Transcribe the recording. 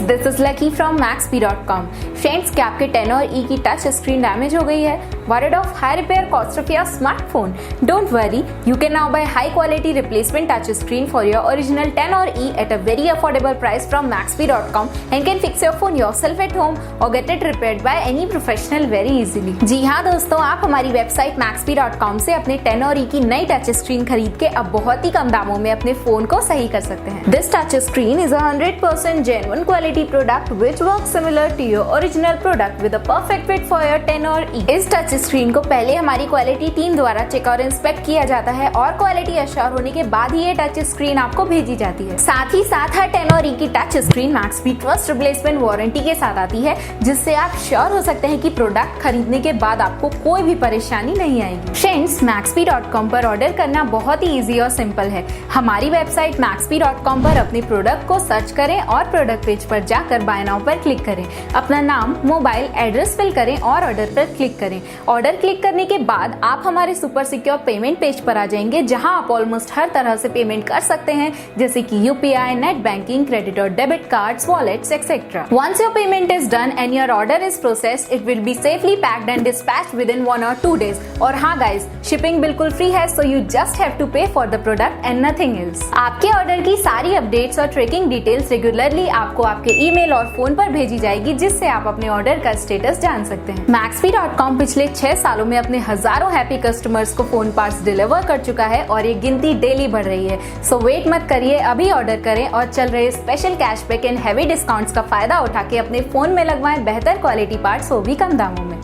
This is lucky from Maxbhi.com। Friends, क्या आपके 10 और E की टच स्क्रीन डैमेज हो गई है? Worried of high repair cost of your smartphone? Don't worry, you can now buy high quality replacement touch screen for your original 10 or E at a very affordable price from Maxbhi.com and can fix your phone yourself at home or get it repaired by any professional very easily। जी हाँ दोस्तों, आप हमारी website Maxbhi.com से अपने 10 और E की नई touch screen खरीद के अब बहुत ही कम दामों में अपने फोन को सही कर सकते हैं। This touch screen is a 100% genuine quality product which works similar to your original product with a perfect fit for your 10 or E। इस टच स्क्रीन को पहले हमारी क्वालिटी टीम द्वारा चेक और इंस्पेक्ट किया जाता है और क्वालिटी अश्योर होने के बाद ही ये टच स्क्रीन आपको भेजी जाती है। साथ ही साथ हर 10 और E की touch screen Maxbhi trust replacement warranty के साथ आती है, जिससे आप श्योर हो सकते हैं कि प्रोडक्ट खरीदने के बाद आपको कोई भी परेशानी नहीं आएगी। फ्रेंड्स, Maxbhi.com पर ऑर्डर करना बहुत ही इजी और सिंपल है। हमारी वेबसाइट Maxbhi.com पर अपने प्रोडक्ट को सर्च करें और प्रोडक्ट पेज पर जाकर बाय नाउ पर क्लिक करें। अपना नाम, मोबाइल, एड्रेस फिल करें और ऑर्डर पर क्लिक करें। ऑर्डर क्लिक करने के बाद आप हमारे सुपर सिक्योर पेमेंट पेज पर आ जाएंगे, जहां आप ऑलमोस्ट हर तरह से पेमेंट कर सकते हैं, जैसे कि UPI, नेट बैंकिंग, क्रेडिट और debit cards, wallets etcetera. Once your payment is done and your order is processed, it will be safely packed and dispatched within 1 or 2 days। और हाँ गाइस, शिपिंग बिल्कुल free है, so you just have to pay for the product and nothing else। आपके order की सारी updates और tracking details regularly आपको आपके ईमेल और फोन पर भेजी जाएगी, जिससे आप अपने ऑर्डर का स्टेटस जान सकते हैं। Maxbhi.com पिछले 6 सालों में अपने हजारों हैप्पी कस्टमर्स को फोन पार्ट्स डिलीवर कर चुका है और ये गिनती डेली बढ़ रही है। सो वेट मत करिए, अभी ऑर्डर करें और चल रहे special cashback and heavy discounts का फायदा उठा के अपने फोन में लगवाएं बेहतर क्वालिटी पार्ट्स, वो भी कम दामों में।